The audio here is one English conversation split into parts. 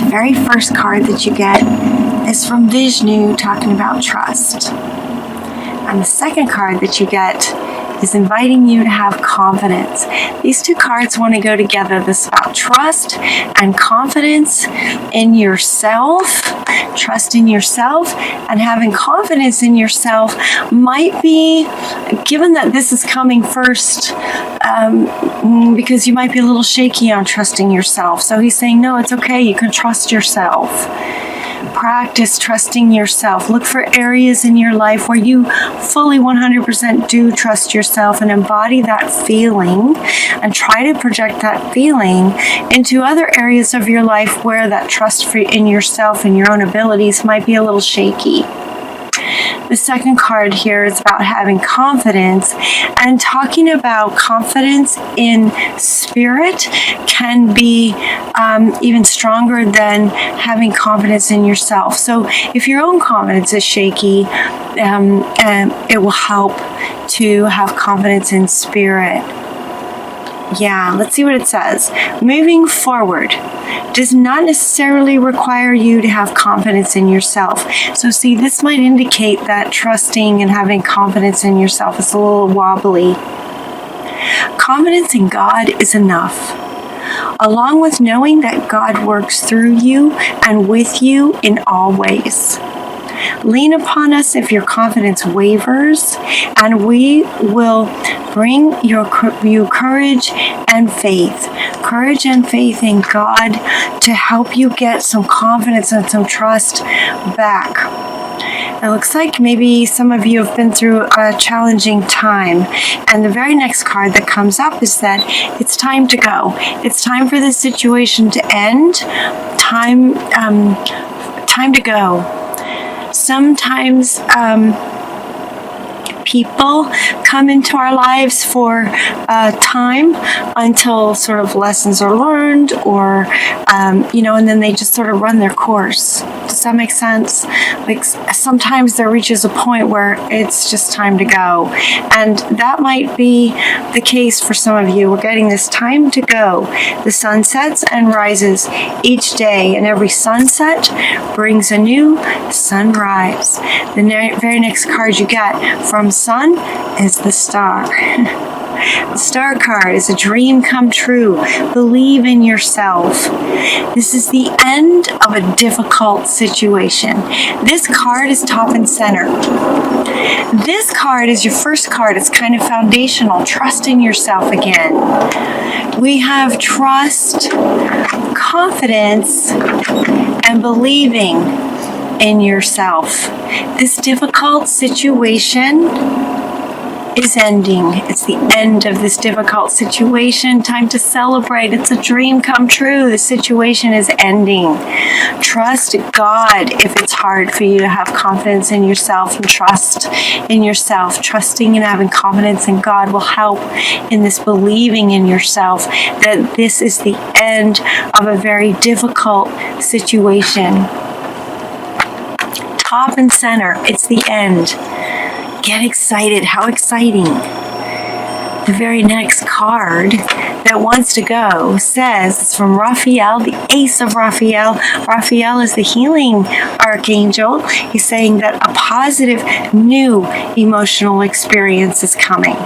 the very first card that you get is from Vishnu, talking about trust. And the second card that you get is inviting you to have confidence. These two cards want to go together. This is about trust and confidence in yourself. Trust in yourself and having confidence in yourself might be, given that this is coming first, because you might be a little shaky on trusting yourself. So he's saying, no, it's okay. You can trust yourself. Practice trusting yourself. Look for areas in your life where you fully 100% do trust yourself and embody that feeling and try to project that feeling into other areas of your life where that trust in yourself and your own abilities might be a little shaky. The second card here is about having confidence, and talking about confidence in spirit can be even stronger than having confidence in yourself. So if your own confidence is shaky, it will help to have confidence in spirit. Yeah, let's see what it says. Moving forward does not necessarily require you to have confidence in yourself. So see, this might indicate that trusting and having confidence in yourself is a little wobbly. Confidence in God is enough, along with knowing that God works through you and with you in all ways. Lean upon us if your confidence wavers, and we will bring you courage and faith. Courage and faith in God to help you get some confidence and some trust back. It looks like maybe some of you have been through a challenging time, and the very next card that comes up is that it's time to go. It's time for this situation to end. Time to go. Sometimes people come into our lives for time until sort of lessons are learned, or and then they just sort of run their course. Does that make sense? Like sometimes there reaches a point where it's just time to go, and that might be the case for some of you. We're getting this time to go. The sun sets and rises each day, and every sunset brings a new sunrise. The very next card you get from sun is the star. The star card is a dream come true. Believe in yourself. This is the end of a difficult situation. This card is top and center. This card is your first card. It's kind of foundational. Trust in yourself again. We have trust, confidence, and believing in yourself. This difficult situation is ending. It's the end of this difficult situation. Time to celebrate. It's a dream come true. The situation is ending. Trust God if it's hard for you to have confidence in yourself and trust in yourself. Trusting and having confidence in God will help in this believing in yourself that this is the end of a very difficult situation. Top and center. It's the end. Get excited. How exciting. The very next card that wants to go says, it's from Raphael, the Ace of Raphael. Raphael is the healing archangel. He's saying that a positive new emotional experience is coming.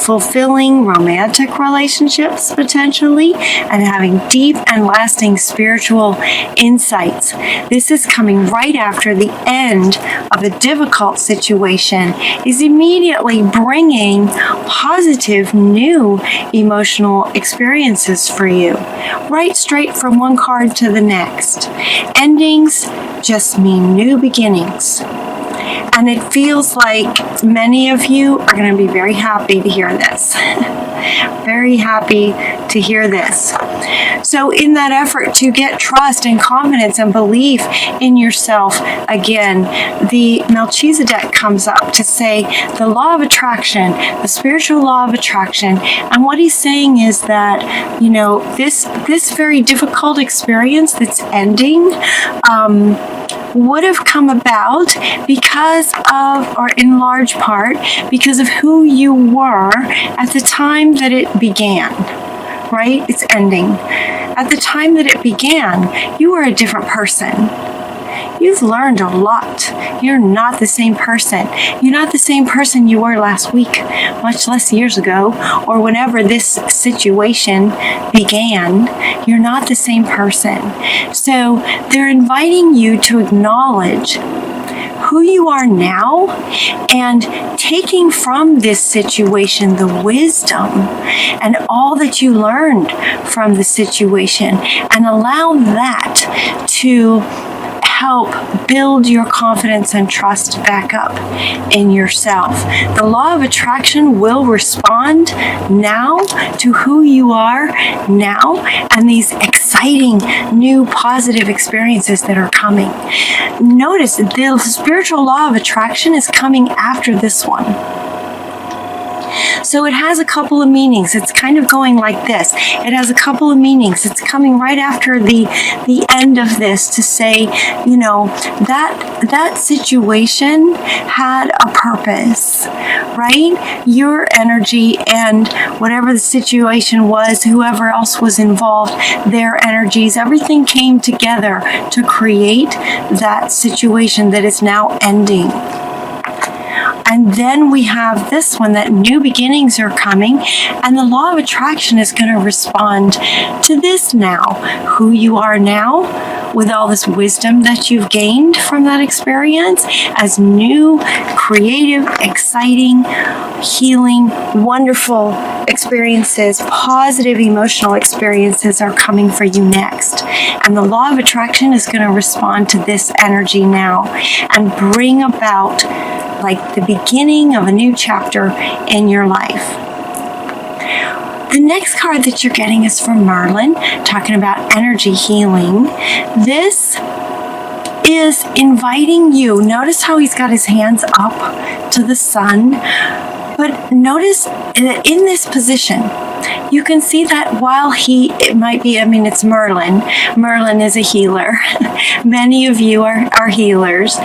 Fulfilling romantic relationships potentially, and having deep and lasting spiritual insights. This is coming right after the end of a difficult situation, is immediately bringing positive new emotional experiences for you, right straight from one card to the next. Endings just mean new beginnings. And it feels like many of you are going to be very happy to hear this. Very happy to hear this. So in that effort to get trust and confidence and belief in yourself, again, the Melchizedek comes up to say the law of attraction, the spiritual law of attraction. And what he's saying is that, this very difficult experience that's ending, would have come about because of, or in large part, because of who you were at the time that it began, right? It's ending. at the time that it began, you were a different person. You've learned a lot. You're not the same person. You're not the same person you were last week, much less years ago, or whenever this situation began. You're not the same person. So they're inviting you to acknowledge who you are now and taking from this situation the wisdom and all that you learned from the situation, and allow that to help build your confidence and trust back up in yourself. The law of attraction will respond now to who you are now and these exciting new positive experiences that are coming. Notice the spiritual law of attraction is coming after this one. So it has a couple of meanings. It's kind of going like this. It has a couple of meanings. It's coming right after the end of this to say, you know, that situation had a purpose, right? Your energy and whatever the situation was, whoever else was involved, their energies, everything came together to create that situation that is now ending. And then we have this one, that new beginnings are coming, and the law of attraction is going to respond to this now, who you are now, with all this wisdom that you've gained from that experience, as new, creative, exciting, healing, wonderful experiences, positive emotional experiences are coming for you next. And the law of attraction is going to respond to this energy now and bring about like the beginning of a new chapter in your life. The next card that you're getting is from Merlin, talking about energy healing. This is inviting you. Notice how he's got his hands up to the sun. But notice that in this position, you can see that while it's Merlin. Merlin is a healer. Many of you are healers.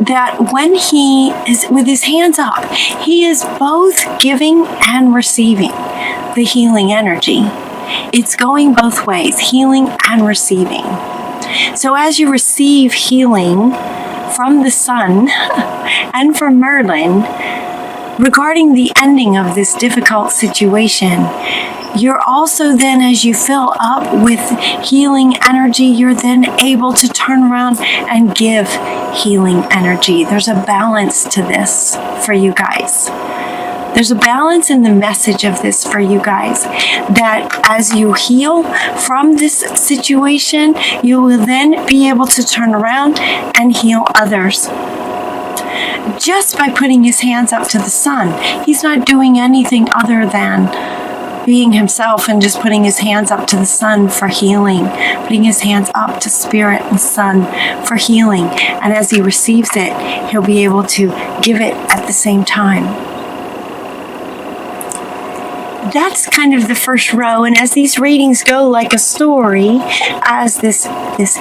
That when he is with his hands up, he is both giving and receiving the healing energy. It's going both ways, healing and receiving. So as you receive healing from the sun and from Merlin, regarding the ending of this difficult situation, you're also then, as you fill up with healing energy, you're then able to turn around and give healing energy. There's a balance to this for you guys. There's a balance in the message of this for you guys, that as you heal from this situation, you will then be able to turn around and heal others. Just by putting his hands up to the sun, he's not doing anything other than being himself and just putting his hands up to the sun for healing, putting his hands up to spirit and sun for healing. And as he receives it, he'll be able to give it at the same time. That's kind of the first row, and as these readings go like a story, as this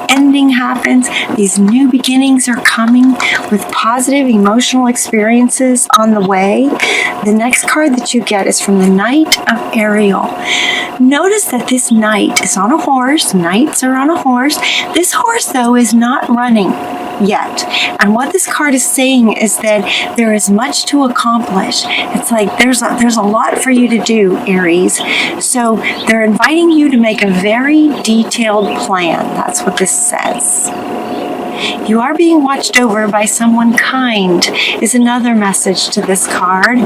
ending happens, these new beginnings are coming with positive emotional experiences on the way. The next card that you get is from the Knight of Ariel. Notice that this knight is on a horse. Knights are on a horse. This horse, though, is not running yet. And what this card is saying is that there is much to accomplish. It's like there's a lot for you to do, Aries. So they're inviting you to make a very detailed plan. That's what this says. You are being watched over by someone kind is another message to this card.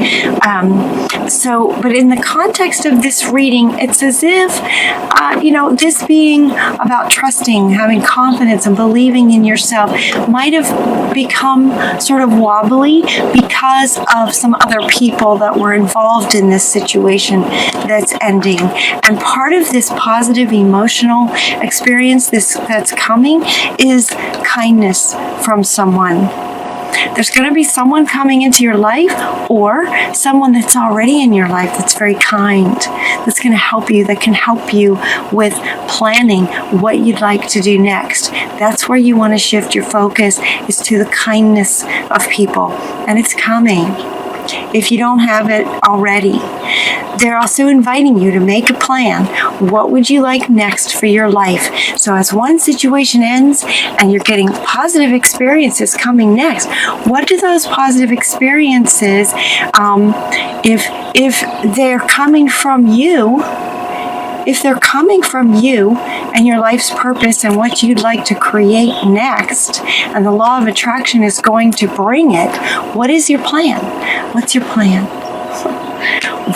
But in the context of this reading, it's as if, this being about trusting, having confidence and believing in yourself might have become sort of wobbly because of some other people that were involved in this situation that's ending. And part of this positive emotional experience that's coming is kindness from someone. There's going to be someone coming into your life, or someone that's already in your life that's very kind, that's going to help you, that can help you with planning what you'd like to do next. That's where you want to shift your focus, is to the kindness of people. And it's coming. if you don't have it already. They're also inviting you to make a plan. What would you like next for your life? So as one situation ends and you're getting positive experiences coming next, what do those positive experiences, if they're coming from you, if they're coming from you and your life's purpose and what you'd like to create next, and the law of attraction is going to bring it, what is your plan? What's your plan?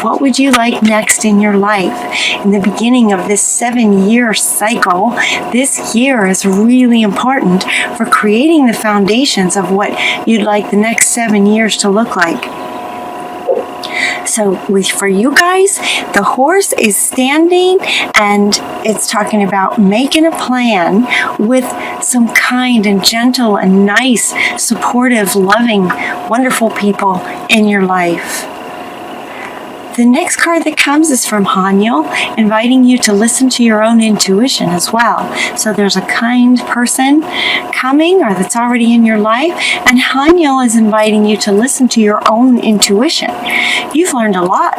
What would you like next in your life? In the beginning of this 7-year cycle, this year is really important for creating the foundations of what you'd like the next 7 years to look like. So for you guys, the horse is standing and it's talking about making a plan with some kind and gentle and nice, supportive, loving, wonderful people in your life. The next card that comes is from Haniel, inviting you to listen to your own intuition as well. So there's a kind person coming or that's already in your life, and Haniel is inviting you to listen to your own intuition. You've learned a lot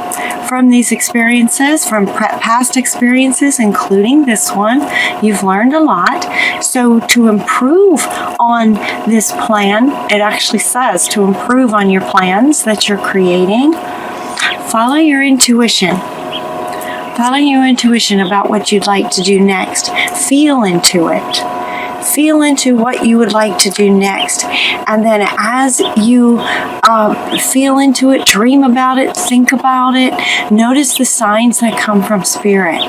from these experiences, from past experiences, including this one. You've learned a lot. So to improve on this plan, it actually says to improve on your plans that you're creating, follow your intuition. Follow your intuition about what you'd like to do next. Feel into it. Feel into what you would like to do next. And then as you feel into it, dream about it, think about it, notice the signs that come from Spirit.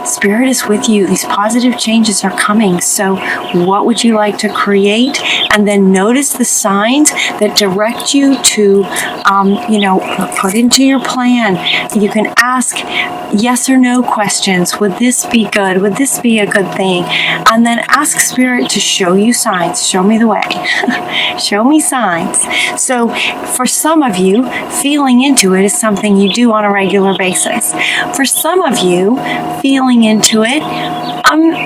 Spirit is with you. These positive changes are coming. So what would you like to create? And then notice the signs that direct you to, put into your plan. You can ask yes or no questions. Would this be good? Would this be a good thing? And then ask Spirit to show you signs. Show me the way. Show me signs. So for some of you, feeling into it is something you do on a regular basis. For some of you, feeling into it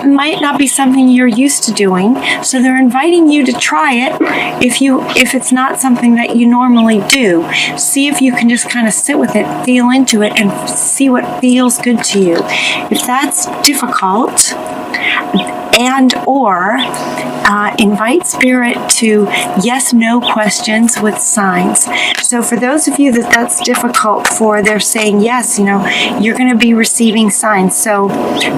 might not be something you're used to doing, so they're inviting you to try it. If it's not something that you normally do, see if you can just kind of sit with it, feel into it, and see what feels good to you. If that's difficult, and or invite Spirit to yes/no questions with signs. So for those of you that's difficult for, they're saying yes, you're going to be receiving signs. So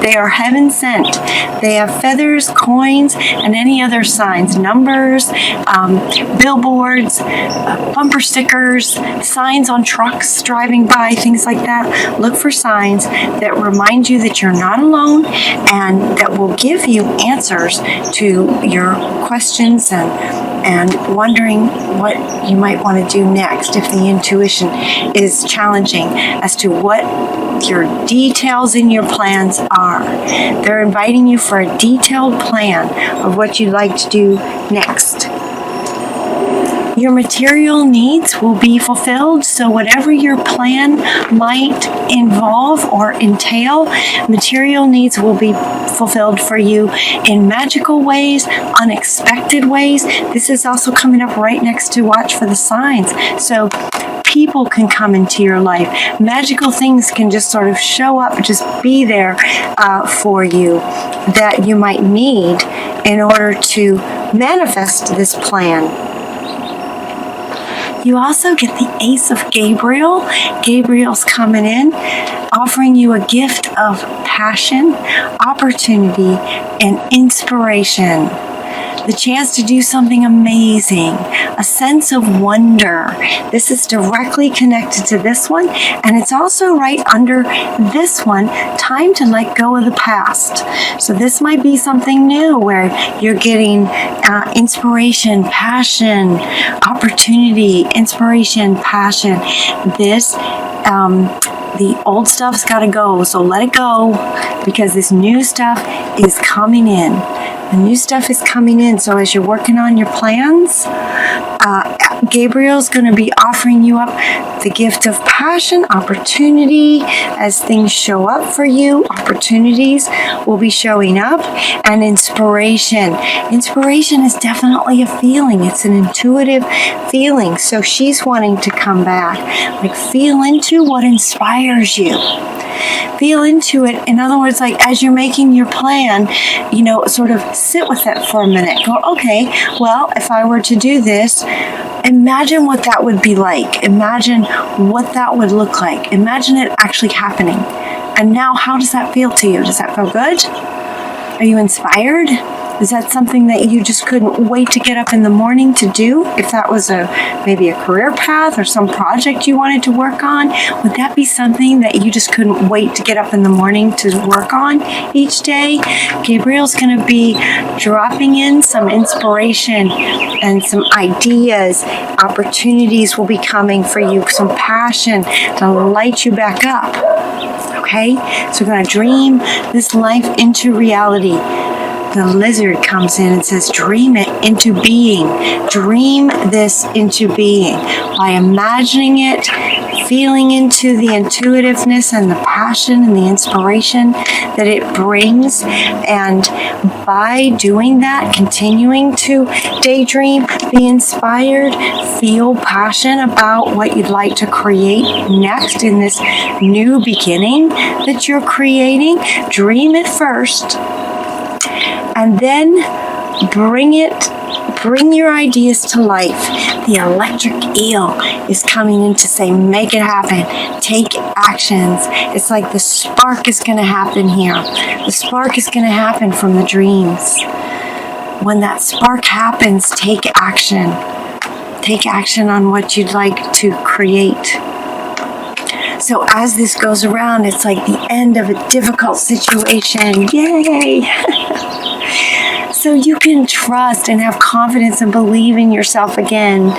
they are heaven sent. They have feathers, coins, and any other signs, numbers, billboards, bumper stickers, signs on trucks driving by, things like that. Look for signs that remind you that you're not alone and that will give you answers to your questions and wondering what you might want to do next if the intuition is challenging as to what your details in your plans are. They're inviting you for a detailed plan of what you'd like to do next. Your material needs will be fulfilled, so whatever your plan might involve or entail, material needs will be fulfilled for you in magical ways, unexpected ways. This is also coming up right next to watch for the signs. So people can come into your life. Magical things can just sort of show up, just be there for you that you might need in order to manifest this plan. You also get the Ace of Gabriel. Gabriel's coming in, offering you a gift of passion, opportunity, and inspiration. The chance to do something amazing, a sense of wonder. This is directly connected to this one, and it's also right under this one, time to let go of the past. So this might be something new where you're getting inspiration, passion, opportunity, inspiration, passion. The old stuff's got to go, so let it go because this new stuff is coming in. The new stuff is coming in, so as you're working on your plans, Gabriel's going to be offering you up the gift of passion, opportunity. As things show up for you, opportunities will be showing up, and inspiration. Inspiration is definitely a feeling. It's an intuitive feeling. So she's wanting to come back. Like, feel into what inspires you. Feel into it. In other words, like, as you're making your plan, sort of sit with it for a minute. Go, okay, well, if I were to do this, imagine what that would be like. Imagine what that would look like. Imagine it actually happening. And now, how does that feel to you? Does that feel good? Are you inspired? Is that something that you just couldn't wait to get up in the morning to do? If that was maybe a career path or some project you wanted to work on, would that be something that you just couldn't wait to get up in the morning to work on each day? Gabriel's going to be dropping in some inspiration and some ideas. Opportunities will be coming for you, some passion to light you back up. Okay? So we're going to dream this life into reality. The lizard comes in and says, dream it into being. Dream this into being by imagining it, feeling into the intuitiveness and the passion and the inspiration that it brings. And by doing that, continuing to daydream, be inspired, feel passion about what you'd like to create next in this new beginning that you're creating. Dream it first. And then bring your ideas to life. The electric eel is coming in to say, make it happen. Take actions. It's like the spark is going to happen here. The spark is going to happen from the dreams. When that spark happens, take action. Take action on what you'd like to create. So as this goes around, it's like the end of a difficult situation. Yay! So you can trust and have confidence and believe in yourself again.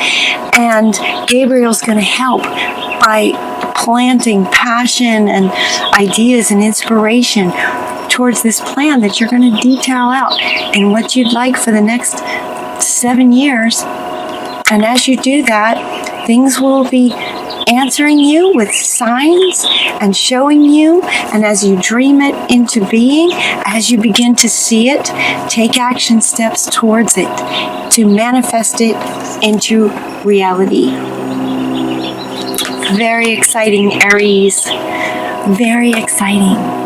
And Gabriel's going to help by planting passion and ideas and inspiration towards this plan that you're going to detail out and what you'd like for the next 7 years. And as you do that, things will be answering you with signs and showing you. And as you dream it into being, as you begin to see it, take action steps towards it to manifest it into reality. Very exciting, Aries. Very exciting.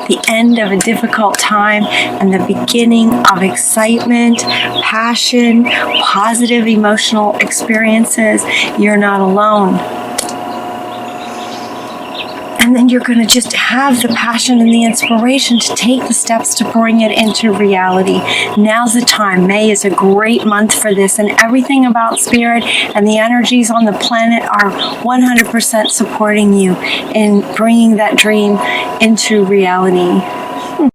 The end of a difficult time and the beginning of excitement, passion, positive emotional experiences. You're not alone. And then you're going to just have the passion and the inspiration to take the steps to bring it into reality. Now's the time. May is a great month for this, and everything about spirit and the energies on the planet are 100% supporting you in bringing that dream into reality.